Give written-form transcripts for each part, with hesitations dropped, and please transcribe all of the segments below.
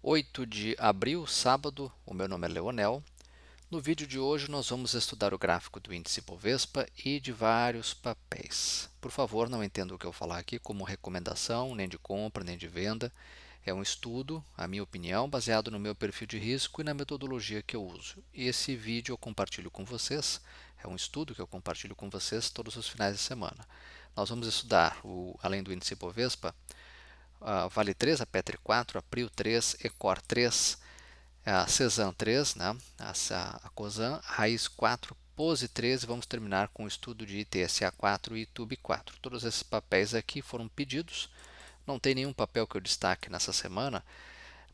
8 de abril, sábado, o meu nome é Leonel. No vídeo de hoje nós vamos estudar o gráfico do índice Bovespa e de vários papéis. Por favor, não entenda o que eu falar aqui como recomendação, nem de compra, nem de venda. É um estudo, a minha opinião, baseado no meu perfil de risco e na metodologia que eu uso. E esse vídeo eu compartilho com vocês, é um estudo que eu compartilho com vocês todos os finais de semana. Nós vamos estudar, além do índice Bovespa, a Vale 3, a Petri 4, a Prio 3, Ecor 3, a Cesan 3, né? a Cosan, Raiz 4, Pose 3 e vamos terminar com o estudo de ITSA 4 e Tube 4. Todos esses papéis aqui foram pedidos, não tem nenhum papel que eu destaque nessa semana.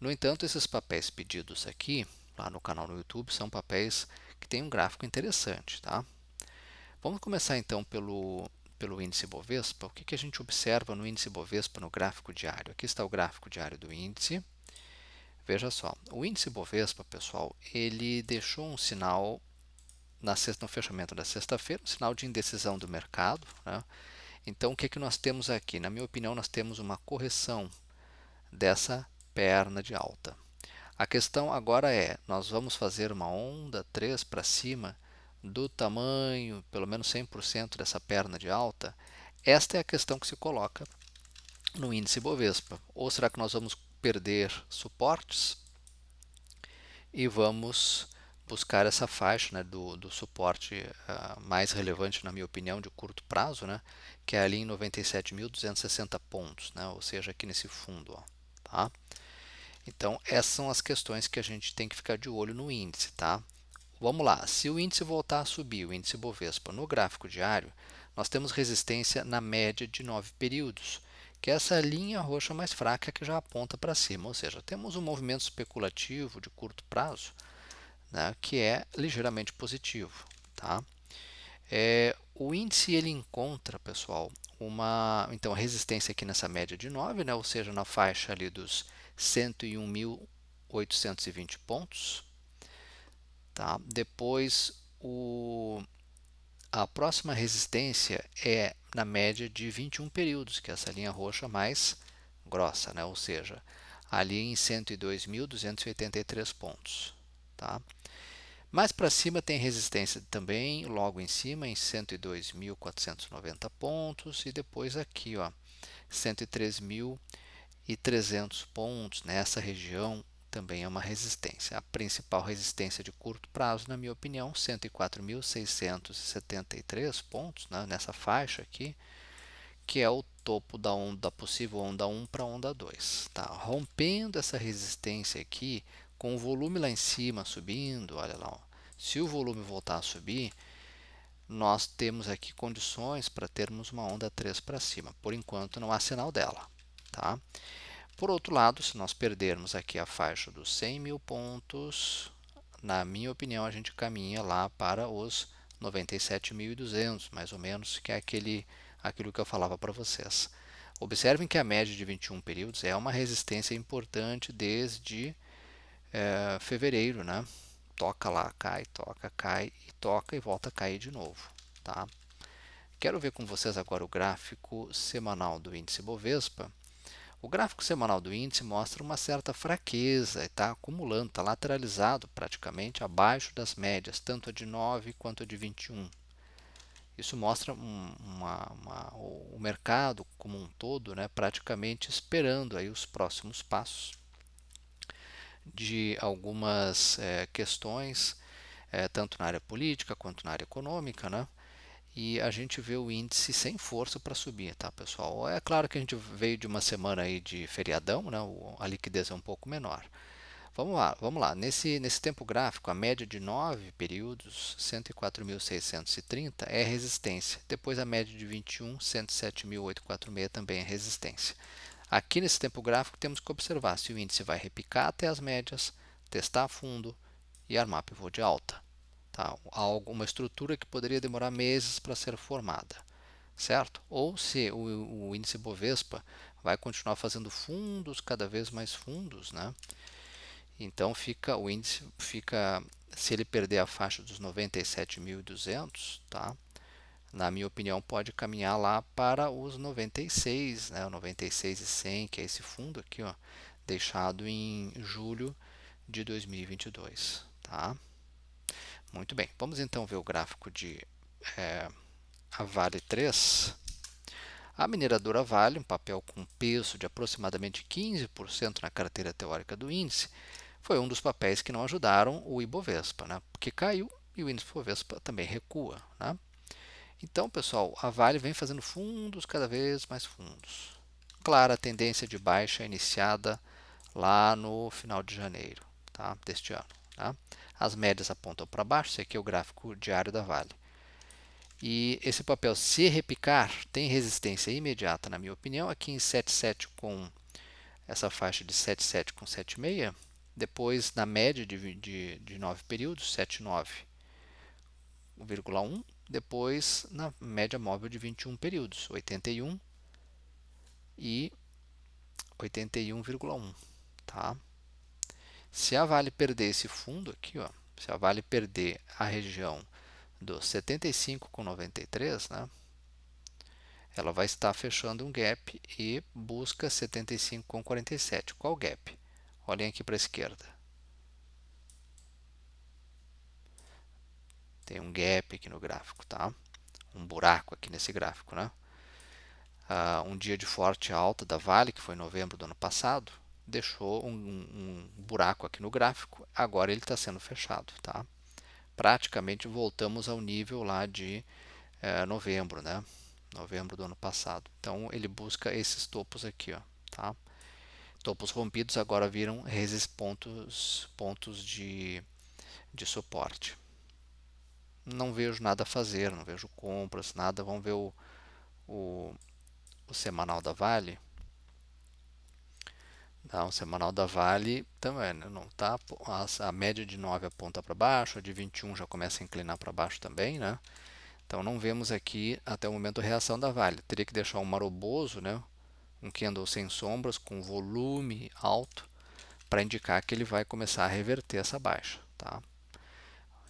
No entanto, esses papéis pedidos aqui, lá no canal no YouTube, são papéis que têm um gráfico interessante. Tá? Vamos começar então pelo índice Bovespa. O que a gente observa no índice Bovespa no gráfico diário? Aqui está o gráfico diário do índice. Veja só, o índice Bovespa, pessoal, ele deixou um sinal no fechamento da sexta-feira, um sinal de indecisão do mercado. Né? Então, o que nós temos aqui? Na minha opinião, nós temos uma correção dessa perna de alta. A questão agora é, nós vamos fazer uma onda 3 para cima do tamanho, pelo menos 100% dessa perna de alta? Esta é a questão que se coloca no índice Bovespa. Ou será que nós vamos perder suportes e vamos buscar essa faixa, né, do suporte mais relevante, na minha opinião, de curto prazo, né, que é ali em 97.260 pontos, né, ou seja, aqui nesse fundo. Ó, tá? Então, essas são as questões que a gente tem que ficar de olho no índice. Tá? Vamos lá, se o índice voltar a subir, o índice Bovespa, no gráfico diário, nós temos resistência na média de 9 períodos, que é essa linha roxa mais fraca que já aponta para cima, ou seja, temos um movimento especulativo de curto prazo, né, que é ligeiramente positivo. Tá? O índice ele encontra, pessoal, uma resistência aqui nessa média de 9, né, ou seja, na faixa ali dos 101.820 pontos. Tá? Depois, a próxima resistência é na média de 21 períodos, que é essa linha roxa mais grossa, né? Ou seja, ali em 102.283 pontos. Tá? Mais para cima tem resistência também, logo em cima, em 102.490 pontos, e depois aqui, ó, 103.300 pontos, nessa região também é uma resistência. A principal resistência de curto prazo, na minha opinião, 104.673 pontos, né, nessa faixa aqui, que é o topo da possível onda 1 para a onda 2. Tá? Rompendo essa resistência aqui, com o volume lá em cima subindo, olha lá, ó, se o volume voltar a subir, nós temos aqui condições para termos uma onda 3 para cima. Por enquanto, não há sinal dela. Tá? Por outro lado, se nós perdermos aqui a faixa dos 100 mil pontos, na minha opinião, a gente caminha lá para os 97.200, mais ou menos, que é aquilo que eu falava para vocês. Observem que a média de 21 períodos é uma resistência importante desde fevereiro, né? Toca lá, cai e toca e volta a cair de novo, tá? Quero ver com vocês agora o gráfico semanal do índice Bovespa. O gráfico semanal do índice mostra uma certa fraqueza, está acumulando, está lateralizado praticamente abaixo das médias, tanto a de 9 quanto a de 21. Isso mostra o mercado como um todo, né, praticamente esperando aí os próximos passos de algumas questões, tanto na área política quanto na área econômica, né? E a gente vê o índice sem força para subir, tá, pessoal? É claro que a gente veio de uma semana aí de feriadão, né? A liquidez é um pouco menor. Vamos lá. Nesse tempo gráfico, a média de 9 períodos, 104.630 é resistência. Depois a média de 21, 107.846 também é resistência. Aqui nesse tempo gráfico temos que observar se o índice vai repicar até as médias, testar a fundo e armar pivô de alta. Tá? Uma estrutura que poderia demorar meses para ser formada, certo? Ou se o índice Bovespa vai continuar fazendo fundos, cada vez mais fundos, né? Então o índice fica, se ele perder a faixa dos 97.200, tá? Na minha opinião, pode caminhar lá para os 96, né? O 96.100, que é esse fundo aqui, ó, deixado em julho de 2022, tá? Muito bem, vamos então ver o gráfico de a Vale 3. A mineradora Vale, um papel com peso de aproximadamente 15% na carteira teórica do índice, foi um dos papéis que não ajudaram o Ibovespa, né? Porque caiu e o índice Ibovespa também recua, né? Então, pessoal, a Vale vem fazendo fundos cada vez mais fundos. Clara tendência de baixa iniciada lá no final de janeiro, tá? Deste ano. Tá? As médias apontam para baixo, esse aqui é o gráfico diário da Vale. E esse papel, se repicar, tem resistência imediata, na minha opinião, aqui em 7,7 com essa faixa de 7,7 com 7,6. Depois, na média de 9 períodos, 7,9,1. Depois, na média móvel de 21 períodos, 81 e 81,1. Tá? Se a Vale perder esse fundo aqui, ó, se a Vale perder a região dos 75,93, né, ela vai estar fechando um gap e busca 75,47. Qual gap? Olhem aqui para a esquerda. Tem um gap aqui no gráfico, tá? Um buraco aqui nesse gráfico, né? Um dia de forte alta da Vale, que foi em novembro do ano passado, deixou um buraco aqui no gráfico. Agora ele está sendo fechado, tá? Praticamente voltamos ao nível lá de novembro, né? Novembro do ano passado. Então ele busca esses topos aqui, ó, tá? Topos rompidos agora viram pontos de suporte. Não vejo nada a fazer, não vejo compras, nada. Vamos ver o, o semanal da Vale. Tá, o semanal da Vale também não tá, a média de 9 aponta para baixo, a de 21 já começa a inclinar para baixo também, né? Então não vemos aqui até o momento reação da Vale. Teria que deixar um maroboso, né? Um candle sem sombras com volume alto para indicar que ele vai começar a reverter essa baixa, tá?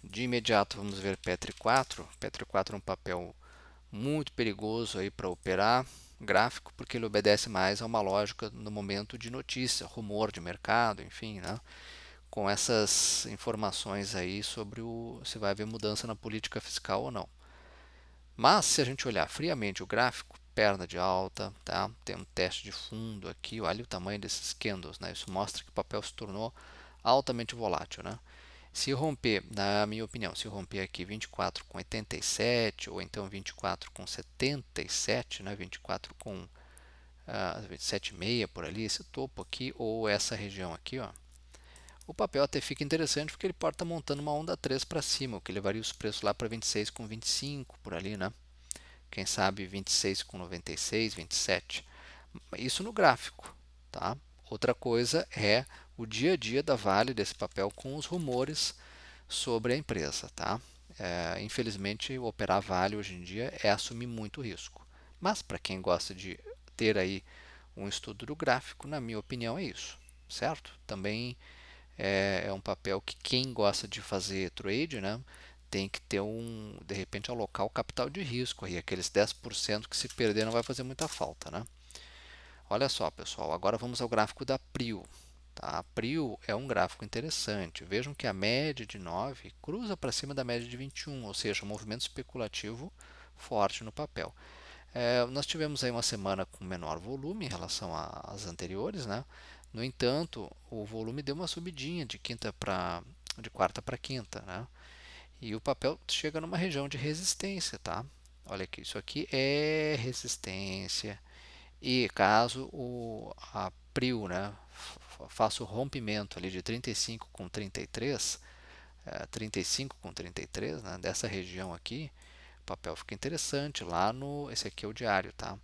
De imediato vamos ver Petri 4. Petri 4 é um papel muito perigoso aí para operar gráfico, porque ele obedece mais a uma lógica no momento de notícia, rumor de mercado, enfim, né? Com essas informações aí sobre se vai haver mudança na política fiscal ou não. Mas se a gente olhar friamente o gráfico, perna de alta, tá? Tem um teste de fundo aqui, olha o tamanho desses candles, né? Isso mostra que o papel se tornou altamente volátil, né? Se romper, na minha opinião, se romper aqui 24,87 ou então 24,77, né? 24 com 7,6 por ali, esse topo aqui ou essa região aqui, ó. O papel até fica interessante porque ele pode estar montando uma onda 3 para cima, o que levaria os preços lá para 26,25 por ali, né? Quem sabe 26,96, 27. Isso no gráfico, tá? Outra coisa é o dia a dia da Vale desse papel com os rumores sobre a empresa, tá? Infelizmente, operar Vale hoje em dia é assumir muito risco. Mas para quem gosta de ter aí um estudo do gráfico, na minha opinião, é isso, certo? Também é um papel que quem gosta de fazer trade, né, tem que ter de repente alocar o capital de risco aí, aqueles 10% que se perder não vai fazer muita falta, né? Olha só, pessoal, agora vamos ao gráfico da Prio. Tá? A Prio é um gráfico interessante. Vejam que a média de 9 cruza para cima da média de 21, ou seja, um movimento especulativo forte no papel. Nós tivemos aí uma semana com menor volume em relação às anteriores, né? No entanto, o volume deu uma subidinha de quarta para quinta, né? E o papel chega numa região de resistência, tá? Olha aqui, isso aqui é resistência. E caso a Prio, né, faça o rompimento ali de 35 com 33, 35 com 33, né, dessa região aqui, o papel fica interessante lá no, esse aqui é o diário, tá?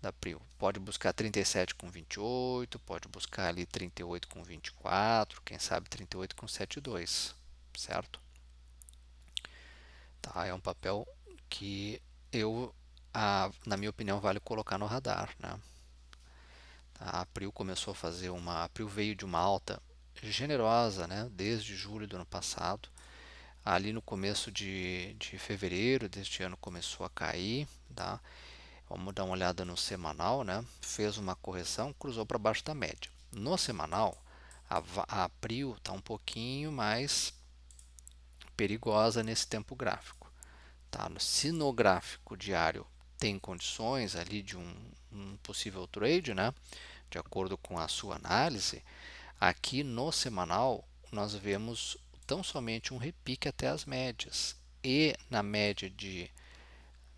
Da Prio. Pode buscar 37 com 28, pode buscar ali 38 com 24, quem sabe 38 com 72, certo? Tá, é um papel que na minha opinião, vale colocar no radar, né? A April começou a fazer a April veio de uma alta generosa, né, desde julho do ano passado. Ali no começo de fevereiro deste ano começou a cair, tá? Vamos dar uma olhada no semanal, né? Fez uma correção, cruzou para baixo da média. No semanal, a Prio está um pouquinho mais perigosa nesse tempo gráfico. Tá? Se no gráfico diário tem condições ali de um possível trade, né? De acordo com a sua análise, aqui no semanal nós vemos tão somente um repique até as médias. E na média de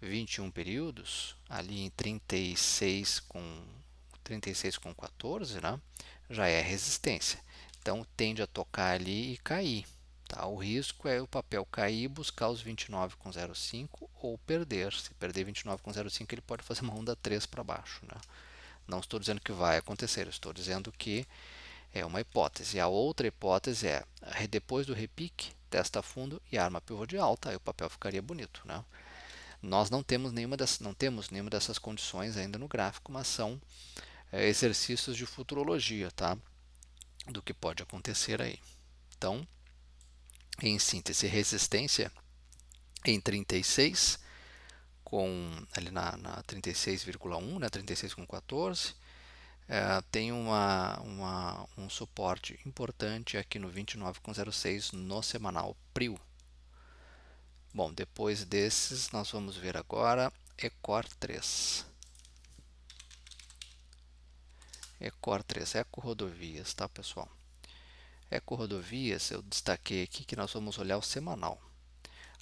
21 períodos, ali em 36 com 14, né, já é resistência. Então tende a tocar ali e cair. Tá? O risco é o papel cair e buscar os 29,05 ou perder. Se perder 29,05, ele pode fazer uma onda 3 para baixo. Né? Não estou dizendo que vai acontecer, estou dizendo que é uma hipótese. A outra hipótese é, depois do repique, testa fundo e arma pivô de alta, aí o papel ficaria bonito. Né? Nós não temos nenhuma dessas condições ainda no gráfico, mas são exercícios de futurologia, tá? Do que pode acontecer aí. Então, em síntese, resistência em 36, com ali na 36,1, né, 36,14, tem um suporte importante aqui no 29,06 no semanal Prio. Bom, depois desses, nós vamos ver agora Ecor 3. Ecor 3, Eco-Rodovias, tá, pessoal? Eco-Rodovias, eu destaquei aqui que nós vamos olhar o semanal.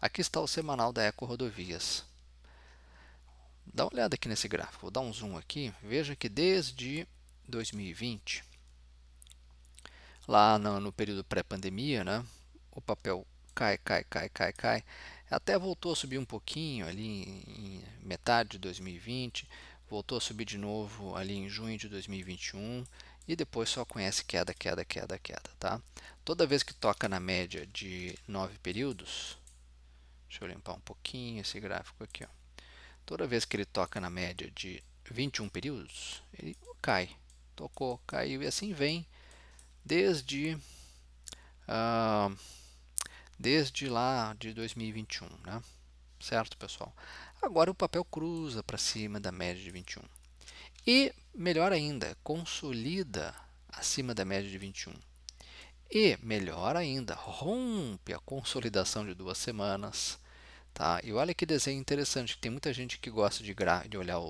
Aqui está o semanal da Eco-Rodovias. Dá uma olhada aqui nesse gráfico, vou dar um zoom aqui. Veja que desde 2020, lá no período pré-pandemia, né, o papel cai, cai, cai, cai, cai. Até voltou a subir um pouquinho ali em metade de 2020, voltou a subir de novo ali em junho de 2021 e depois só conhece queda, queda, queda, queda, tá? Toda vez que toca na média de 9 períodos, deixa eu limpar um pouquinho esse gráfico aqui, ó. Toda vez que ele toca na média de 21 períodos, ele cai, tocou, caiu e assim vem desde ah, desde lá de 2021, né? Certo, pessoal? Agora o papel cruza para cima da média de 21. E, melhor ainda, consolida acima da média de 21. E, melhor ainda, rompe a consolidação de 2 semanas. Tá? E olha que desenho interessante, tem muita gente que gosta de olhar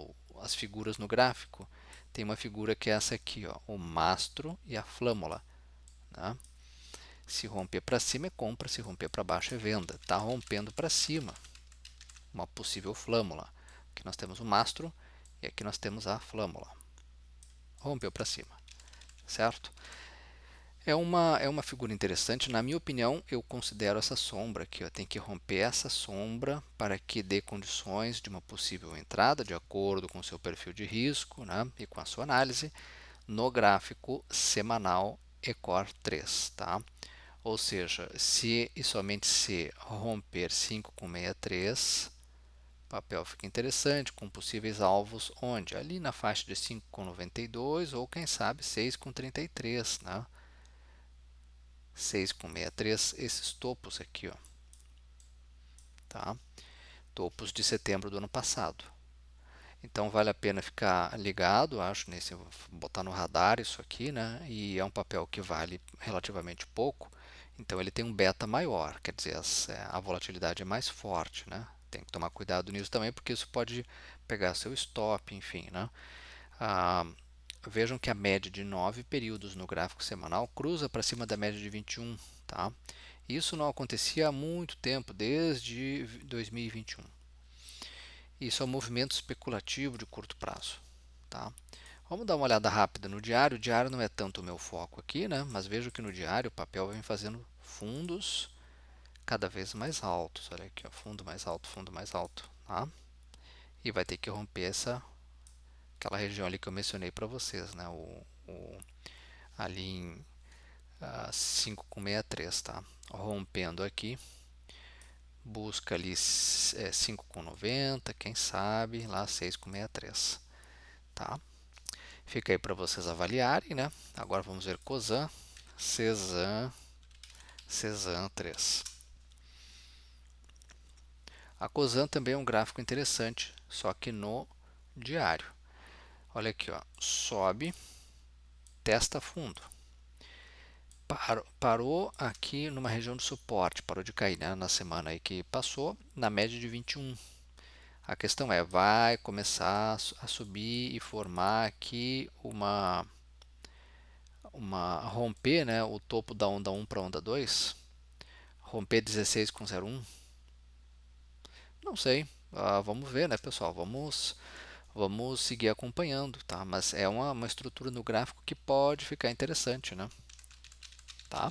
as figuras no gráfico. Tem uma figura que é essa aqui, ó, o mastro e a flâmula. Né? Se romper para cima é compra, se romper para baixo é venda. Está rompendo para cima, uma possível flâmula. Aqui nós temos o mastro e aqui nós temos a flâmula. Rompeu para cima, certo? É uma figura interessante. Na minha opinião, eu considero essa sombra aqui. Tem que romper essa sombra para que dê condições de uma possível entrada, de acordo com o seu perfil de risco, né, e com a sua análise, no gráfico semanal Ecor 3. Tá? Ou seja, se e somente se romper 5,63, o papel fica interessante, com possíveis alvos onde? Ali na faixa de 5,92 ou quem sabe 6,33, né? 6,63, esses topos aqui, ó, tá? Topos de setembro do ano passado. Então vale a pena ficar ligado, acho, botar no radar isso aqui, né? E é um papel que vale relativamente pouco, então ele tem um beta maior, quer dizer, a volatilidade é mais forte, né? Tem que tomar cuidado nisso também, porque isso pode pegar seu stop, enfim, né? Ah, vejam que a média de 9 períodos no gráfico semanal cruza para cima da média de 21, tá? Isso não acontecia há muito tempo, desde 2021. Isso é um movimento especulativo de curto prazo, tá? Vamos dar uma olhada rápida no diário. O diário não é tanto o meu foco aqui, né? Mas vejo que no diário o papel vem fazendo fundos cada vez mais altos. Olha aqui, ó, fundo mais alto, tá? E vai ter que romper aquela região ali que eu mencionei para vocês, né? Ali em 5,63, tá? Rompendo aqui, busca ali 5,90, quem sabe lá 6,63, tá? Fica aí para vocês avaliarem, né? Agora vamos ver Cosan, Cezan, Cezan 3. A Cosan também é um gráfico interessante, só que no diário. Olha aqui, ó, sobe, testa fundo. Parou aqui numa região de suporte, parou de cair, né, na semana aí que passou, na média de 21. A questão é, vai começar a subir e formar aqui uma romper, né, o topo da onda 1 para a onda 2, romper 16,01. Não sei, vamos ver, né, pessoal, vamos seguir acompanhando, tá? Mas é uma estrutura no gráfico que pode ficar interessante, né? Tá?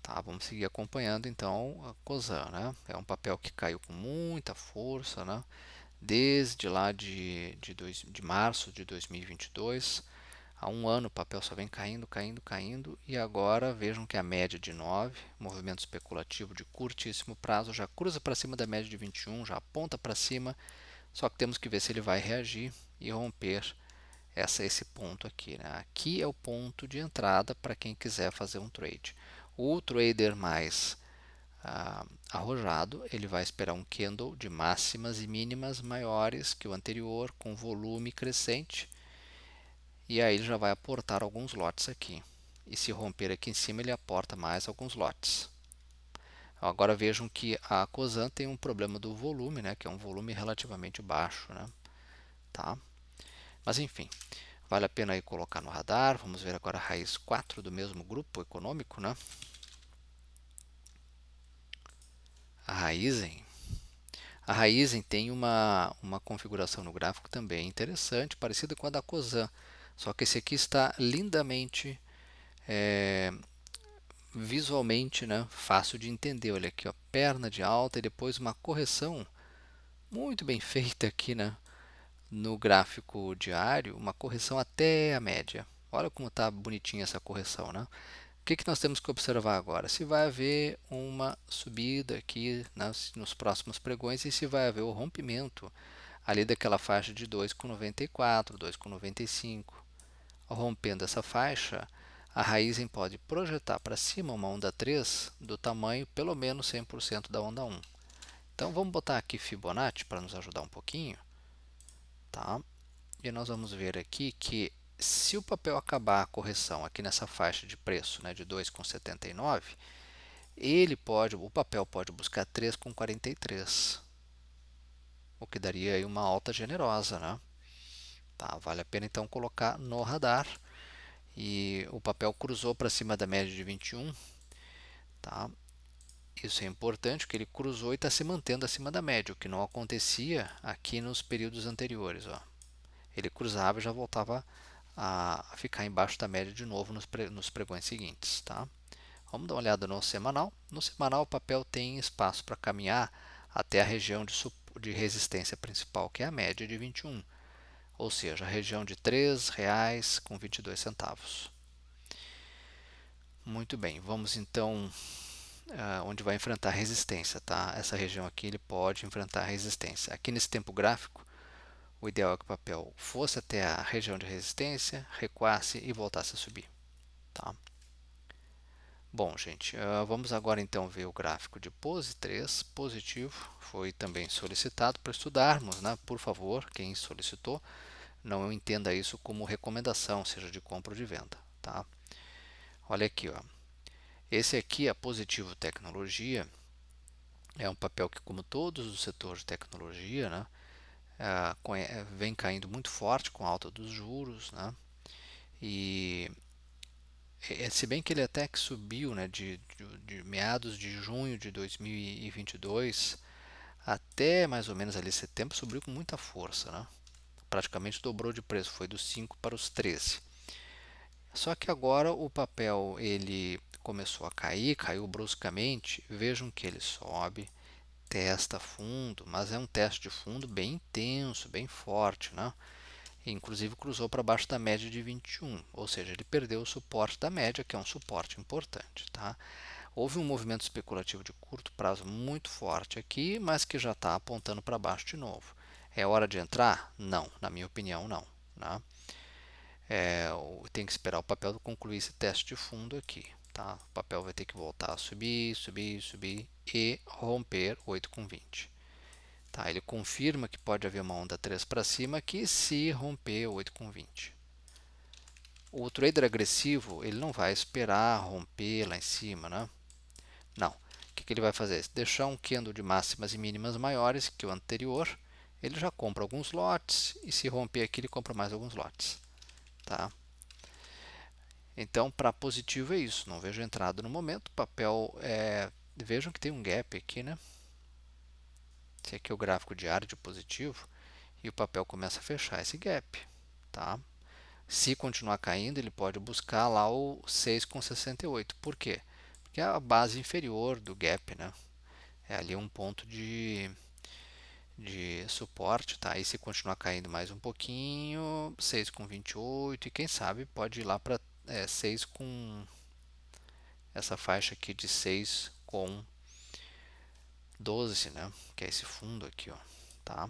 Tá, vamos seguir acompanhando então a Cosan, né? É um papel que caiu com muita força, né? Desde lá de março de 2022. Há um ano o papel só vem caindo, caindo, caindo. E agora vejam que a média de 9, movimento especulativo de curtíssimo prazo, já cruza para cima da média de 21, já aponta para cima. Só que temos que ver se ele vai reagir e romper esse ponto aqui, né? Aqui é o ponto de entrada para quem quiser fazer um trade. O trader mais arrojado, ele vai esperar um candle de máximas e mínimas maiores que o anterior, com volume crescente, e aí ele já vai aportar alguns lotes aqui. E se romper aqui em cima, ele aporta mais alguns lotes. Agora vejam que a Cosan tem um problema do volume, né, que é um volume relativamente baixo, né? Tá? Mas enfim, vale a pena aí colocar no radar. Vamos ver agora a raiz 4 do mesmo grupo econômico, né? A Raizen. A Raizen tem uma configuração no gráfico também interessante, parecida com a da Cosan. Só que esse aqui está lindamente visualmente, né, fácil de entender. Olha aqui, ó, perna de alta e depois uma correção muito bem feita aqui, né, no gráfico diário, uma correção até a média. Olha como está bonitinha essa correção, né? O que nós temos que observar agora? Se vai haver uma subida aqui nos próximos pregões e se vai haver o rompimento ali daquela faixa de 2,94, 2,95. Rompendo essa faixa, a Raizen pode projetar para cima uma onda 3 do tamanho pelo menos 100% da onda 1. Então vamos botar aqui Fibonacci para nos ajudar um pouquinho, tá? E nós vamos ver aqui que se o papel acabar a correção aqui nessa faixa de preço, né, de 2,79, o papel pode buscar 3,43, o que daria aí uma alta generosa, né? Tá, vale a pena então colocar no radar. E o papel cruzou para cima da média de 21, tá? Isso é importante, porque ele cruzou e está se mantendo acima da média, o que não acontecia aqui nos períodos anteriores, ó. Ele cruzava e já voltava a ficar embaixo da média de novo nos pregões seguintes, tá? Vamos dar uma olhada no semanal. No semanal, o papel tem espaço para caminhar até a região de resistência principal, que é a média de 21, ou seja, a região de R$ 3,22. Muito bem, vamos então onde vai enfrentar resistência, tá? Essa região aqui ele pode enfrentar resistência. Aqui nesse tempo gráfico, o ideal é que o papel fosse até a região de resistência, recuasse e voltasse a subir, tá? Bom, gente, vamos agora então ver o gráfico de POSI 3, positivo, foi também solicitado para estudarmos, né? Por favor, quem solicitou, não entenda isso como recomendação, seja de compra ou de venda, tá? Olha aqui, ó. Esse aqui é Positivo Tecnologia, é um papel que, como todos os setores de tecnologia, né, vem caindo muito forte com a alta dos juros, né, e se bem que ele até que subiu, né, de meados de junho de 2022 até mais ou menos ali setembro, subiu com muita força, né, praticamente dobrou de preço, foi dos 5 para os 13. Só que agora o papel ele começou a cair, caiu bruscamente, vejam que ele sobe, testa fundo, mas é um teste de fundo bem intenso, bem forte, né? E, inclusive cruzou para baixo da média de 21, ou seja, ele perdeu o suporte da média, que é um suporte importante, tá? Houve um movimento especulativo de curto prazo muito forte aqui, mas que já está apontando para baixo de novo. É hora de entrar? Não, na minha opinião, não, né? Tem que esperar o papel concluir esse teste de fundo aqui, tá? O papel vai ter que voltar a subir, subir, subir e romper 8,20. Tá? Ele confirma que pode haver uma onda 3 para cima aqui se romper 8,20. O trader agressivo, ele não vai esperar romper lá em cima, né? Não. O que ele vai fazer? Deixar um candle de máximas e mínimas maiores que o anterior, ele já compra alguns lotes e se romper aqui ele compra mais alguns lotes. Tá? Então, para positivo é isso. Não vejo entrada no momento. Papel, vejam que tem um gap aqui, né? Esse aqui é o gráfico diário de positivo e o papel começa a fechar esse gap. Tá? Se continuar caindo, ele pode buscar lá o 6,68. Por quê? Porque é a base inferior do gap, né? É ali um ponto de suporte, tá? E se continuar caindo mais um pouquinho, 6,28 e quem sabe pode ir lá para 6 com essa faixa aqui de 6,12, né? Que é esse fundo aqui, ó, tá?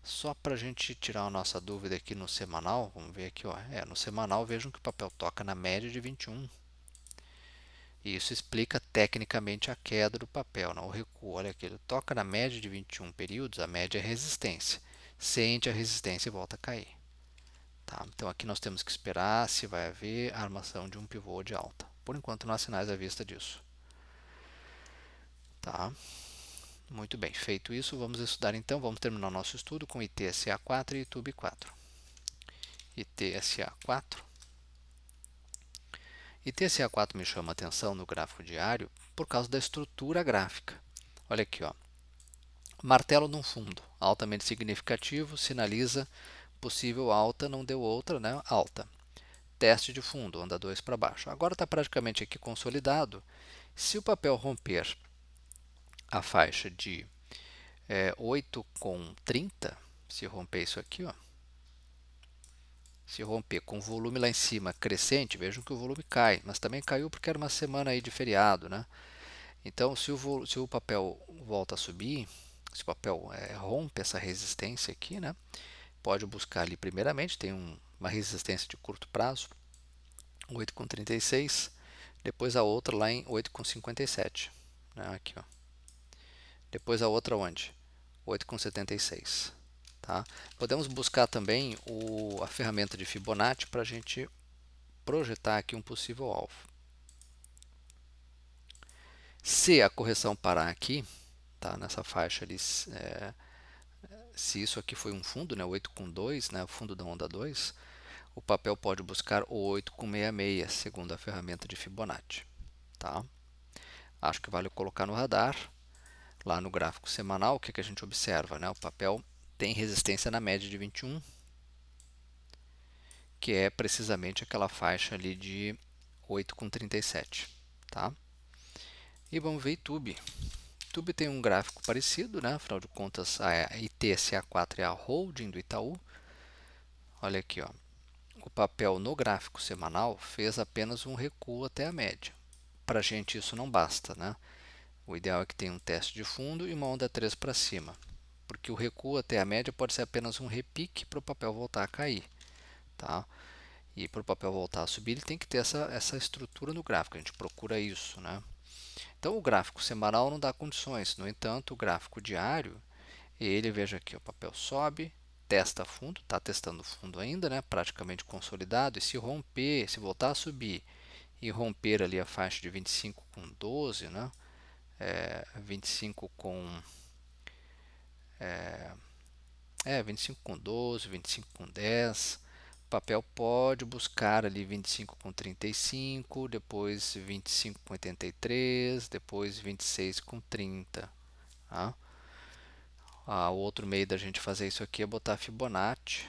Só para a gente tirar a nossa dúvida aqui no semanal, vamos ver aqui, ó. No semanal vejam que o papel toca na média de 21. E isso explica tecnicamente a queda do papel, não o recuo. Olha aqui, ele toca na média de 21 períodos, a média é resistência. Sente a resistência e volta a cair. Tá? Então aqui nós temos que esperar se vai haver a armação de um pivô de alta. Por enquanto não há sinais à vista disso. Tá? Muito bem, feito isso, vamos estudar então, vamos terminar o nosso estudo com ITSA4 e YouTube 4. ITSA4. ITSA4 me chama a atenção no gráfico diário por causa da estrutura gráfica. Olha aqui, ó. Martelo num fundo, altamente significativo, sinaliza possível alta, não deu outra, né? Alta. Teste de fundo, onda 2 para baixo. Agora está praticamente aqui consolidado. Se o papel romper a faixa de 8,30, se romper isso aqui, ó, se romper com o volume lá em cima crescente, vejam que o volume cai, mas também caiu porque era uma semana aí de feriado, né? Então, se o papel volta a subir, se o papel rompe essa resistência aqui, né? Pode buscar ali primeiramente, tem uma resistência de curto prazo, 8,36, depois a outra lá em 8,57, né? Aqui, ó. Depois a outra onde? 8,76. Tá? Podemos buscar também a ferramenta de Fibonacci para a gente projetar aqui um possível alvo. Se a correção parar aqui, tá, nessa faixa ali, se isso aqui foi um fundo, né, 8,2, né, o fundo da onda 2, o papel pode buscar o 8,66, segundo a ferramenta de Fibonacci. Tá? Acho que vale colocar no radar. Lá no gráfico semanal, o que a gente observa? Né? O papel tem resistência na média de 21, que é precisamente aquela faixa ali de 8,37. Tá? E vamos ver YouTube. YouTube tem um gráfico parecido, né? Afinal de contas, a ITSA4 é a holding do Itaú. Olha aqui, ó. O papel no gráfico semanal fez apenas um recuo até a média. Para a gente isso não basta, né? O ideal é que tenha um teste de fundo e uma onda 3 para cima, porque o recuo até a média pode ser apenas um repique para o papel voltar a cair. Tá? E para o papel voltar a subir, ele tem que ter essa estrutura no gráfico, a gente procura isso. Né? Então, o gráfico semanal não dá condições, no entanto, o gráfico diário, ele, veja aqui, o papel sobe, testa fundo, está testando fundo ainda, né? Praticamente consolidado, e se romper, se voltar a subir e romper ali a faixa de 25,12, né? 25 com 25,12, 25,10. O papel pode buscar ali 25,35, depois 25,83, depois 26,30. Tá? O outro meio da gente fazer isso aqui é botar Fibonacci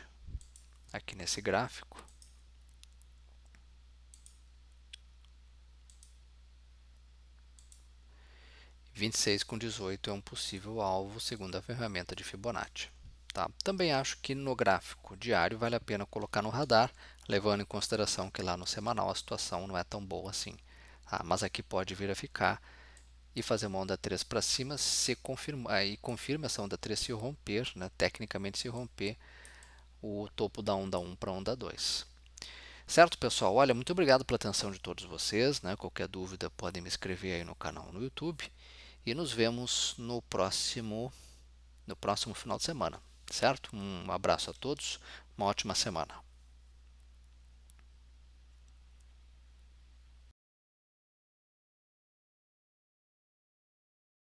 aqui nesse gráfico. R$ 26,18 é um possível alvo segundo a ferramenta de Fibonacci. Tá? Também acho que no gráfico diário vale a pena colocar no radar, levando em consideração que lá no semanal a situação não é tão boa assim. Tá? Mas aqui pode vir a ficar e fazer uma onda 3 para cima, se confirmar, e confirma essa onda 3 se romper, né? Tecnicamente se romper o topo da onda 1 para a onda 2. Certo, pessoal? Olha, muito obrigado pela atenção de todos vocês. Né? Qualquer dúvida podem me escrever aí no canal no YouTube. E nos vemos no próximo no próximo final de semana, certo? Um abraço a todos, uma ótima semana.